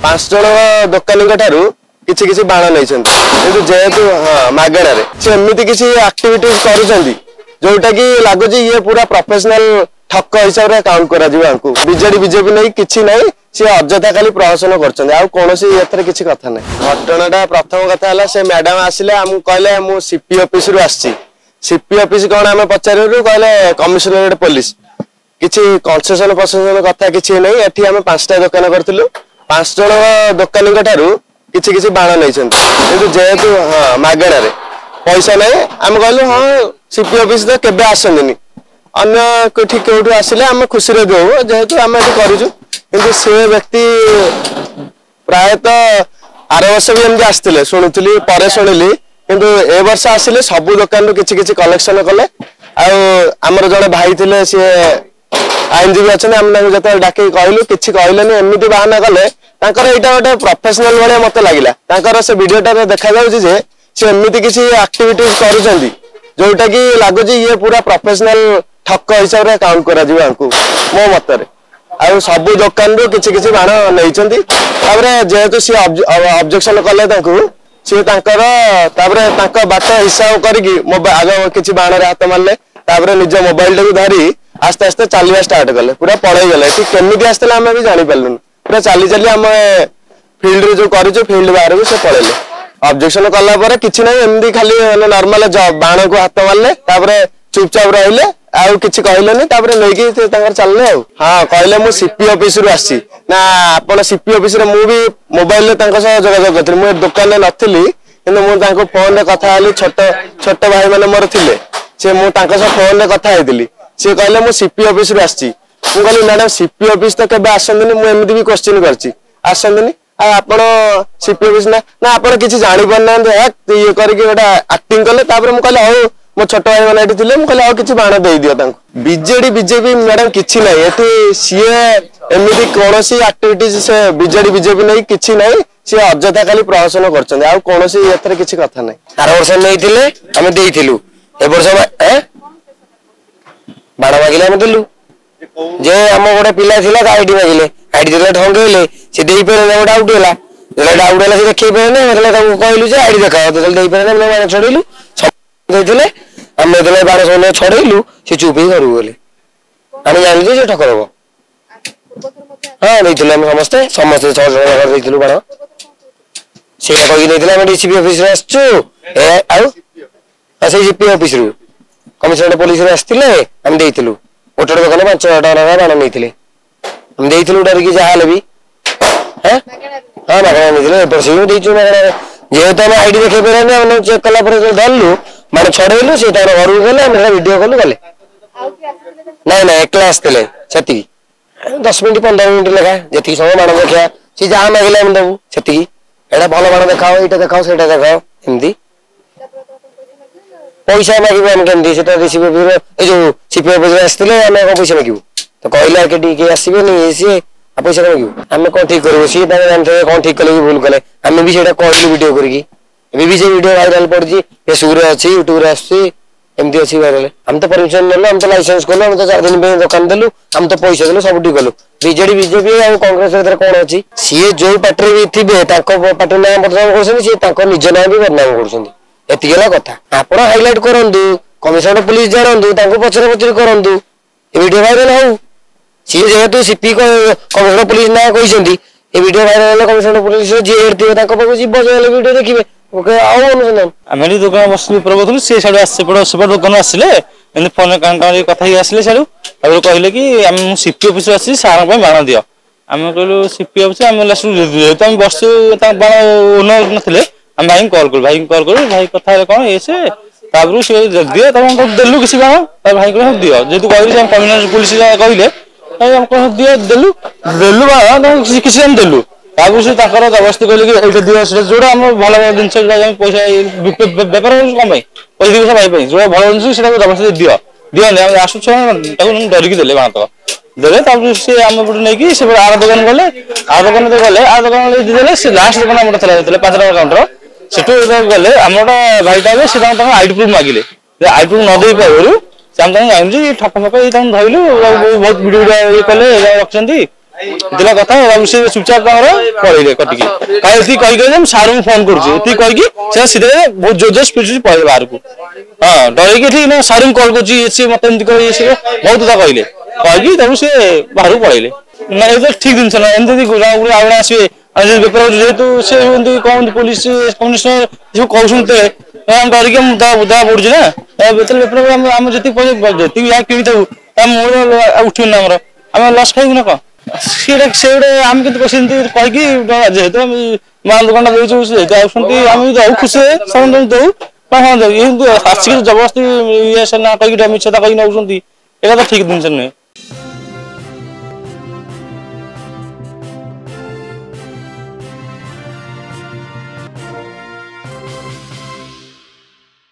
5 जन दोकानी ठारू किछि किछि बाण नै छथि किंतु जेहेतु हां मागणा रे से एमिति किछि एक्टिविटीज करूछथि जोटा कि लागुची ये पूरा प्रोफेशनल ठक हिसाब रे काउंट करा जीवा को बीजेडी बीजेपी नै किछि नै से अजथा खाली प्रहसन करछथि आ कोनोसी एथरे किछि कथा नै घटनाटा प्रथम कथा हला से मैडम आसिले हम कहले मु सीपी ऑफिस रु आछि सीपी ऑफिस कोन हम पचारु कहले कमिश्नरेट पुलिस किछि कंसेशन प्रशासन कथा किछि नै एठी हम 5टा दुकान करथिलु 5 जन दोकानी ठारू किछि किछि बाण नै छथि किंतु जेहेतु हां मागणा रे पैसा नै हम कहलु हां सीपी ऑफिस तो केबे आसंदिनी अन्य कोठी कोठी आसिले हम खुशी रे देउ जेहेतु हम एठी करूछु किंतु से व्यक्ति प्रायतः 8 वर्ष भी एमजे आस्तिले सुनुथली परे सुनिली किंतु ए वर्ष आसिले सब दुकान रो किछि किछि कलेक्शन कले आ हमर जने भाई थिले से आईनजीबी अछन हमने जते डाके कहलु किछि कहलेनी एमिति बहाना कले तांकर एटा गोटे प्रोफेशनल वाले मते लागिला तांकर से वीडियोटा रे देखा जाउची जे से एमिति किछि एक्टिविटीज करूछंती जोटा कि लागुची ये पूरा प्रोफेशनल ठक हिसाब रे काउंट करा जीवा को मो मत रे आ सब दुकान रो किछि किछि बाण नै छंती ताबरे जेहेतु सी ऑब्जेक्शन कले तांको सी तांकर ताबरे तांको बात हिसाब करिकि मोबाइल आगे किछि बाण रे हाथ मारले ताबरे निज मोबाइल टा धरी आस्ते आस्ते चलिया स्टार्ट कले पूरा पळै गेले ठीक केमिति आस्तले हम भी जानि पालनु पूरा चली चली हम फील्ड रे जो करिछु फील्ड बाहर को से पळेले ऑब्जेक्शन कला पर किछि नै एमदी खाली नॉर्मल बाण को हाथ मारले ताबरे चुपचाप रहिले आउ किछि कहलेनी ताबरे लेकी तांगर चलले हां कहले मु सीपी ऑफिस रु आसी ना आपण सीपी ऑफिस रे मु भी मोबाइल रे तांका सह जोगाजोग करथि मु दुकान रे नथिली किंतु मु तांको फोन रे कथा हली छोट छोट भाई माने मोर थिले से मु तांका सह फोन रे कथा हेतिली से कहले मु सीपी ऑफिस रु आसी मु कहली मैडम सीपी ऑफिस तो केबे आसंदिनी मु एमिति भी क्वेश्चन करछि आसंदिनी आ आपण सीपी ऑफिस ना आपण किछि जानि पन्ना ये करके गोटा एक्टिंग कले तापर मु कहले हो मो छोट भाई माने एठी थिले मु कहले आ किछि बाण देई दियो तांको बीजेडी बीजेपी मैडम किछि नै एठी सीए एमिति कोनोसी एक्टिविटीज से बीजेडी बीजेपी नै किछि नै से अजथा खाली प्रहसन करछन आ कोनोसी एथरे किछि कथा नै 8 वर्ष नै थिले हम देइथिलु ए वर्ष बाण मागिले हम देलु जे हम गोटे पिला थिला आईडी मागिले आईडी देले ढंगेले से देई पेरे ना डाउट होला जेला डाउट होला से देखै पेरे ना मतलब ताको कहलु जे आईडी देखाओ तो देई पेरे ना बाण छडैलु सब देइथिले हम देले बाण सोने छडैलु से चुपी करू गेले हम जानि जे ठकर हो हां देइथिले हम समस्त 6 जन देइथिलु बाण से कहि देइथिले हम डीसीपी ऑफिस रे आछू ए आउ असे जीपी ऑफिस रु कमिश्नरेट पुलिस रे आस्तिले हम देइथिलु ओटर दुकान 5 टका बाण नैथिले हम देइथिलु डर की जाहाले भी हैं हां मागणा नैथिले पर से देइछु मागणा जे तो हम आईडी देखे पेरे ने हम चेक कला पर धरलु माने छडेलु से तार घर गेले हम वीडियो कॉल गले नहीं नहीं एकला आस्तिले सेति 10 मिनिट 15 मिनिट लगा जेति समय बाण देखा से जा मागिले हम दबु सेति एडा भलो बाण देखाओ एटा देखाओ सेटा देखाओ एमदी पैसा मागिबे हम केंदी सेटा रिसीव ए जो सीपी ऑफिस रे आस्तिले हम को पैसा मागिबो तो कहला के डी के आसीबे नहीं से आ पैसा मागिबो हम कोन ठीक करबो सी ताने जानते कोन ठीक कले भूल कले हम भी सेटा कहलु वीडियो करकी एबे भी से वीडियो वायरल पड़जी फेसबुक रे अछि यूट्यूब रे आछि एमदी अछि वायरल हम तो परमिशन नेलो हम तो लाइसेंस कोलो हम तो 4 दिन पे दुकान देलु हम तो पैसा देलु सब ठीक कलु बीजेडी बीजेपी आ कांग्रेस रे कोन अछि सी जो पार्टी भी थिबे ताको पार्टी नाम बदनाम करछन सी ताको निज नाम भी बदनाम करछन एतिगला कथा आपण हाइलाइट करंदु कमिश्नरेट पुलिस जानंदु ताको पछरे पछरे करंदु ए वीडियो वायरल हो सी जेहेतु सीपी को कमिश्नरेट पुलिस ना कहिसंदी ए वीडियो वायरल कमिश्नरेट पुलिस जे हेड थिबे ताको पाको जीव जे वीडियो देखिबे ओके आउ अनुसंधान आमे दुकान बस प्रबोधन से साडू आसे पड़ सब दुकान आसिले एने फोन कांटा कथा ही आसिले साडू अब कहले कि हम सीपी ऑफिस आसी सारा पे बाण दियो हम कहलु सीपी ऑफिस हम लास्ट तो हम बस ता बाण ओनर नथिले हम भाई कॉल कर भाई कथा कोन एसे ताबरु से दियो त हम देलु किसी बाण त भाई को दियो जेतु कहली हम कमिश्नरेट पुलिस कहले हम को दियो देलु बाण किसी हम देलु ताबरु से ताकर जबरदस्ती कहले कि एटा दियो से जोडा हम भलो जिंस हम पैसा व्यापार कम भाई पैसा दियो भाई भाई जो भलो जिंस सेटा जबरदस्ती दियो दियो ने आसु छ ताको डरी के देले बाण तो देले ताबरु से हम पट नै कि से आर दुकान गले आर दुकान ले देले से लास्ट दुकान हमर थला देले 5 टका काउंटर सेटू गले हमर भाईटा से ता आईडी प्रूफ मागिले आईडी प्रूफ न दे पावरु हम जान जी ठक फक ई धइलु बहुत वीडियो ये कले रखछंती दिला कथा बाबू से चुपचाप पड़े कटिकी कहीं कही सार को फोन करुँगी कहीकि से सीधे बहुत जोर जोर स्पीड पड़े बाहर को हाँ डर सार को कल कर मत बहुत कथा कहले कहीकि सी बाहर को पड़े ना ये ठीक जिन ना एमती आसवे बेपार जेहेतु से कौन पुलिस कमिशनर सब कहते डरिक बुधा पड़ुଛି ना बेपार आम जी किनी था उठन आम आम लस खाइबू ना कौन से आम कि कहीकि जेहेतु माल दुकान दे आम दऊ खुशी समझ दऊ हाँ दऊ आसिक जबरदस्ती ये ना कहीं मिछता कहीं नौ ये ठीक जिन नुहे